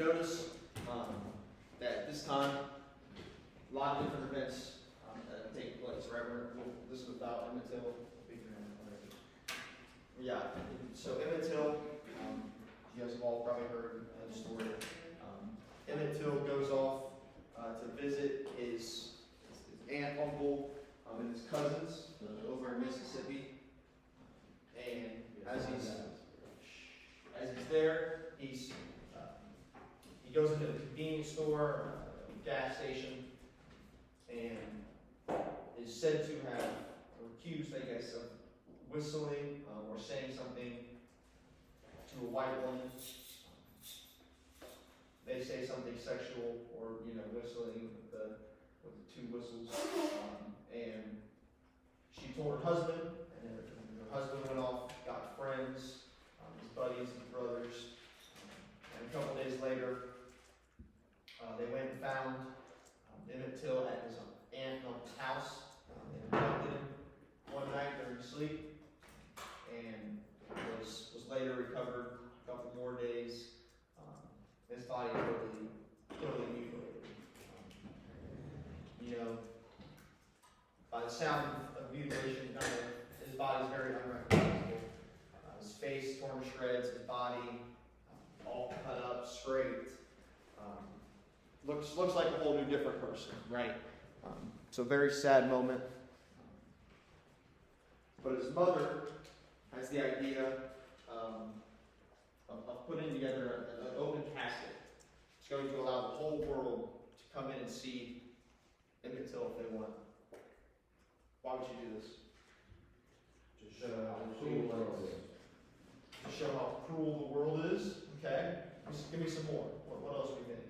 notice that this time, a lot of different events that take place, right? This is about Emmett Till. Yeah, so Emmett Till, you guys have all probably heard the story. Emmett Till goes off to visit his aunt, uncle, and his cousins over in Mississippi. And as he's there, he goes into the convenience store, gas station, and is said to have, or accused, I guess, of whistling or saying something to a white woman. They say something sexual, or whistling with the two whistles, and she told her husband, and her husband went off, got friends, his buddies, his brothers, and a couple days later, they went and found Emmett Till at his aunt and uncle's house. They abducted him one night during sleep, and was later recovered a couple more days. His body totally mutilated. By the sound of mutilation, his body's very unrecognizable. His face torn to shreds, his body all cut up, scraped. Looks like a whole new different person, right? So very sad moment. But his mother has the idea of putting together an open casket. It's going to allow the whole world to come in and see Emmett Till if they want. Why would you do this? To show how cruel the world is. To show how cruel the world is? Okay. Give me some more. What else do you think?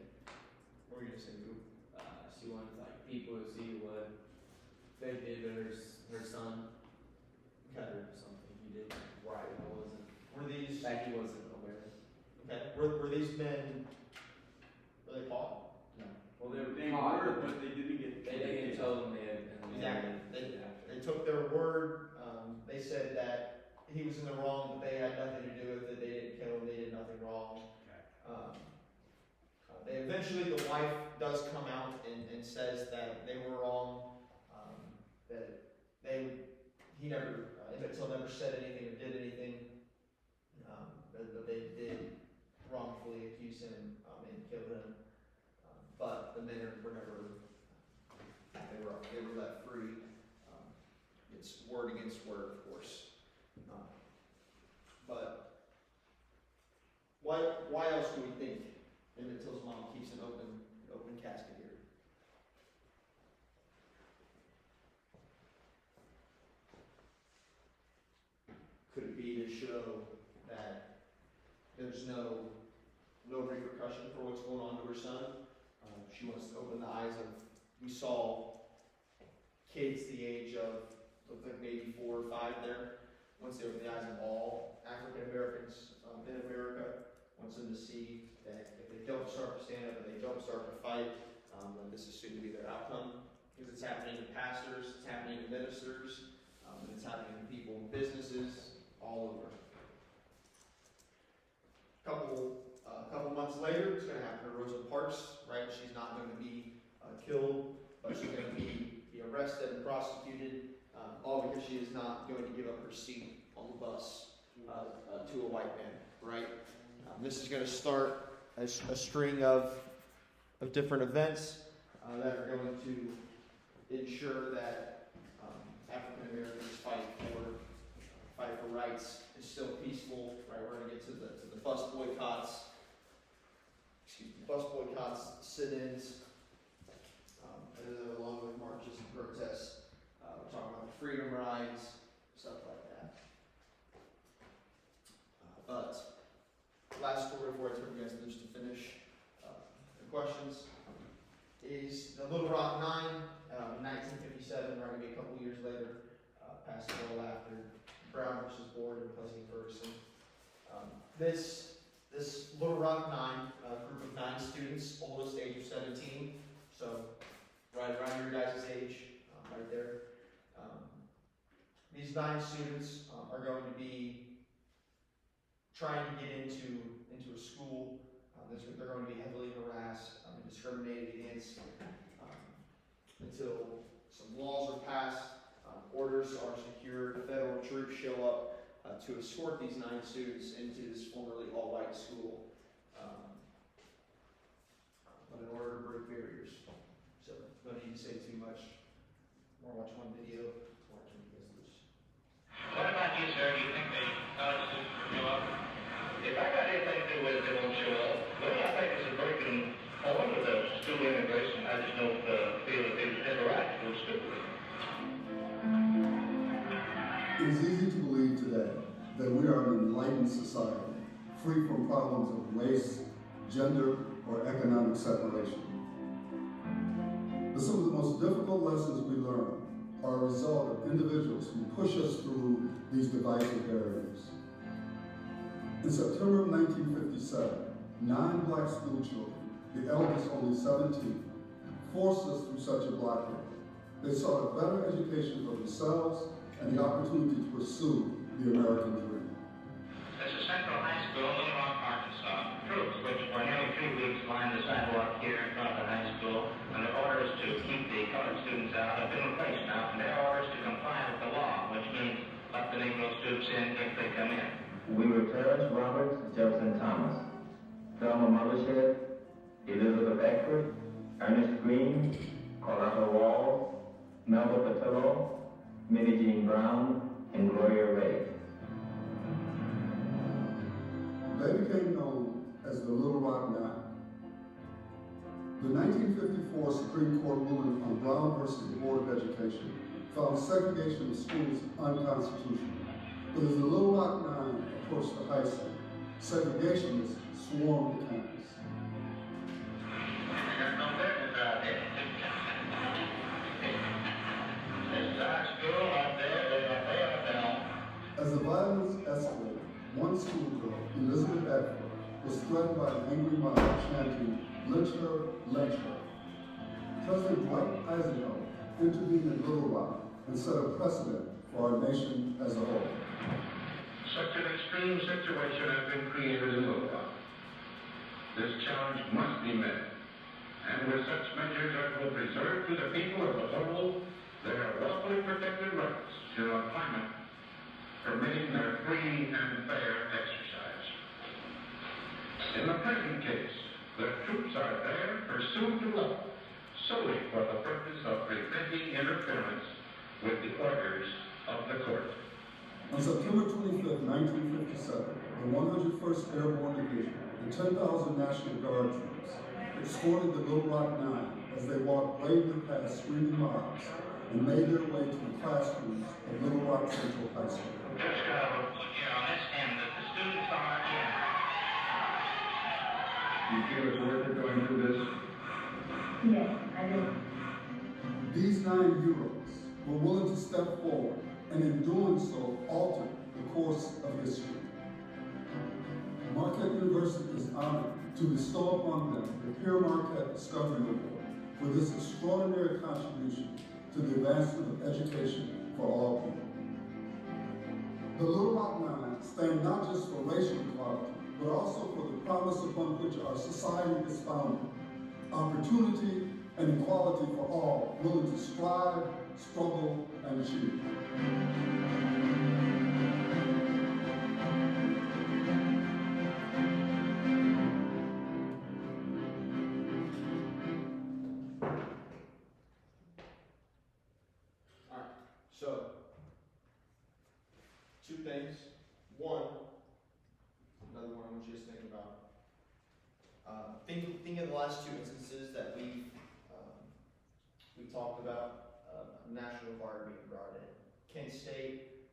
What were you going to say, Boo? She wanted people to see what they did to her son. Okay. Or something he did. Right. Were these? That he wasn't aware of. Okay. Were these men? Were they caught? No. Well, they were, but they didn't get. They didn't tell them they had. Exactly. They took their word. They said that he was in the wrong, but they had nothing to do with it. They didn't kill him. They did nothing wrong. Eventually, the wife does come out and says that they were wrong. That Emmett Till never said anything or did anything. That they did wrongfully accuse him and kill him. But the men were never. They were let free. It's word against word, of course. But why else do we think Emmett Till's mom keeps an open casket here? Could it be to show that there's no repercussion for what's going on to her son? She wants to open the eyes of. We saw kids the age of looked like maybe 4 or 5 there. Once they open the eyes of all African Americans in America, wants them to see that if they don't start to stand up and they don't start to fight, then this is soon to be their outcome. Because it's happening to pastors, it's happening to ministers, and it's happening to people in businesses all over. A couple months later, it's going to happen to Rosa Parks, right? She's not going to be killed, but she's going to be arrested and prosecuted, all because she is not going to give up her seat on the bus to a white man, right? This is going to start a string of different events that are going to ensure that African Americans fight for rights is still peaceful, right? We're going to get to the bus boycotts, sit-ins, along with marches and protests. We're talking about the freedom rides, stuff like that. But last story before I turn you guys loose to finish the questions is the Little Rock Nine, 1957, right? Maybe a couple years later, passed a bill after Brown versus Board and replacing Ferguson. This Little Rock Nine, group of 9 students, oldest age of 17, so right around your guys' age, right there. These 9 students are going to be trying to get into a school They're going to be heavily harassed and discriminated against until some laws are passed, orders are secured, federal troops show up to escort these 9 students into this formerly all-white school. But in order to break barriers. So, don't need to say too much. We're watching one video. Watching you guys loose. What about you, sir? Do you think the college students will show up? If I got anything to do with it, they won't show up. Well, I think it's a breaking point with the school integration. I just don't feel that they have a right to go to school. It is easy to believe today that we are an enlightened society, free from problems of race, gender, or economic separation. But some of the most difficult lessons we learn are a result of individuals who push us through these divisive barriers. In September of 1957, 9 black school children, the eldest only 17, forced us through such a blockade. They sought a better education for themselves and the opportunity to pursue the American dream. This is Central High School, Little Rock, Arkansas. Troops, which for nearly 2 weeks lined the sidewalk here in front of the high school, under orders to keep the colored students out, have been replaced now, and their orders to comply with the law, which means let the Negro students in if they come in. We were Terrence Roberts, Jefferson Thomas, Thelma Mothershed, Elizabeth Eckford, Ernest Green, Carlotta Wall, Melba Patillo, Minnie Jean Brown, and Gloria Ray. They became known as the Little Rock Nine. The 1954 Supreme Court ruling on Brown versus the Board of Education found segregation of schools unconstitutional. But as the Little Rock Nine approached the high school, segregationists swarmed the campus. There's no business out there. This is our school out there, they are down. As the violence escalated, one schoolgirl, Elizabeth Eckford, was threatened by an angry mob chanting, "Lynch her, lynch her." President Dwight Eisenhower intervened in Little Rock and set a precedent for our nation as a whole. Such an extreme situation has been created in Little Rock. This challenge must be met, and with such measures that will preserve to the people of the whole their lawfully protected rights in a climate permitting their free and fair exercise. In the present case, the troops are there pursued to law solely for the purpose of preventing interference with the orders of the court. On September 25, 1957, the 101st Airborne Division and 10,000 National Guard troops escorted the Little Rock Nine as they walked bravely past screaming mobs and made their way to the classrooms of Little Rock Central High School. Just put here on this end that the students are in. You feel it's worth it going through this? Yes, I do. These 9 heroes were willing to step forward and in doing so altered the course of history. Marquette University is honored to bestow upon them the Pierre Marquette Discovery Award for this extraordinary contribution to the advancement of education for all people. The Little Rock Nine stand not just for racial equality, but also for the promise upon which our society is founded, opportunity and equality for all, willing to strive, struggle, and achieve. So, 2 things. One, another one I want you to think about. Think of the last 2 instances that we talked about. National Guard being brought in. Kent State,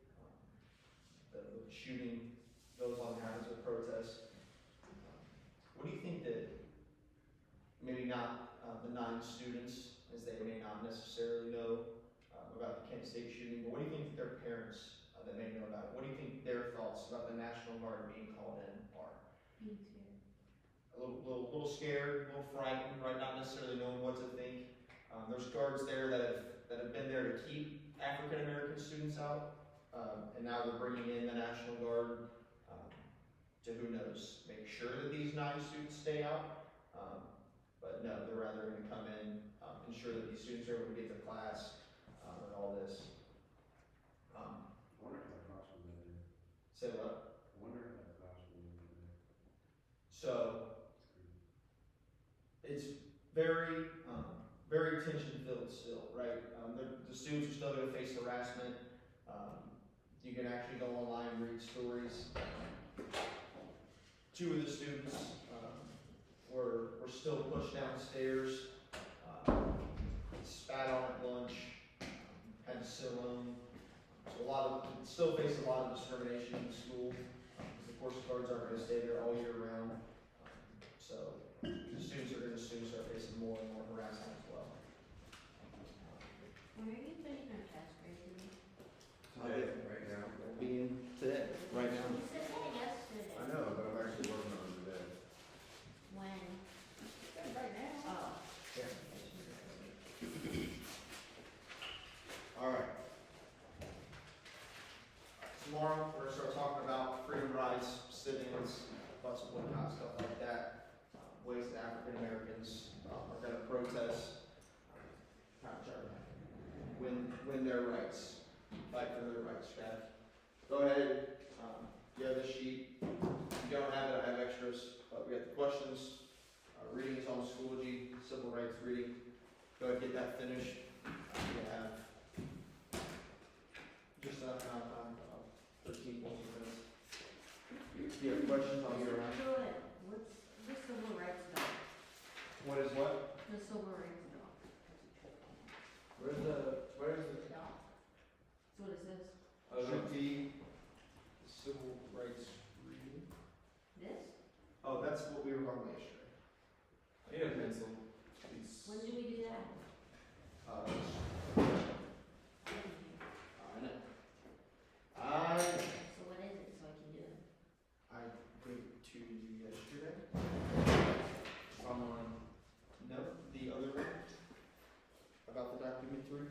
the shooting goes on happens with protests. What do you think that maybe not the 9 students, as they may not necessarily know about the Kent State shooting, but what do you think their parents that may know about it, what do you think their thoughts about the National Guard being called in are? Being scared. A little scared, a little frightened, right? Not necessarily knowing what to think. There's guards there that have been there to keep African American students out, and now they're bringing in the National Guard to, who knows, make sure that these 9 students stay out. But no, they're rather gonna come in, ensure that these students are able to get to class, and all this. I wonder how the cost was that day. Say what? I wonder how the cost was that day. So, it's very, very tension filled still, right? The students are still gonna face harassment. You can actually go online and read stories. 2 of the students, were still pushed downstairs, spat on at lunch, had to sit alone. So still face a lot of discrimination in the school, because the course guards aren't gonna stay there all year round. So the students are gonna soon start facing more and more harassment as well. When are you putting our test grade in? Today, right now. They'll be in today, right now. You said that yesterday. I know, but I'm actually working on it today. When? Right now. Oh. All right. Tomorrow, we're gonna start talking about freedom rides, sit-ins, bus boycott, stuff like that. Ways that African Americans are gonna protest, not try to win their rights, fight for their rights, okay? Go ahead, you have this sheet. If you don't have it, I have extras, but we got the questions. Reading is on Schoology, civil rights reading. Go ahead, get that finished. We have just enough amount of time, 13 more minutes. If you have questions, I'll be around. Good. What's the civil rights dog? What is what? The civil rights dog. Where's the Dog. That's what it says. Should be civil rights reading. This? Oh, that's what we were talking about yesterday. I need a pencil, please. When did we do that? I know. So what is it, so I can do it? I gave it to you yesterday. Online. No, the other one about the documentary.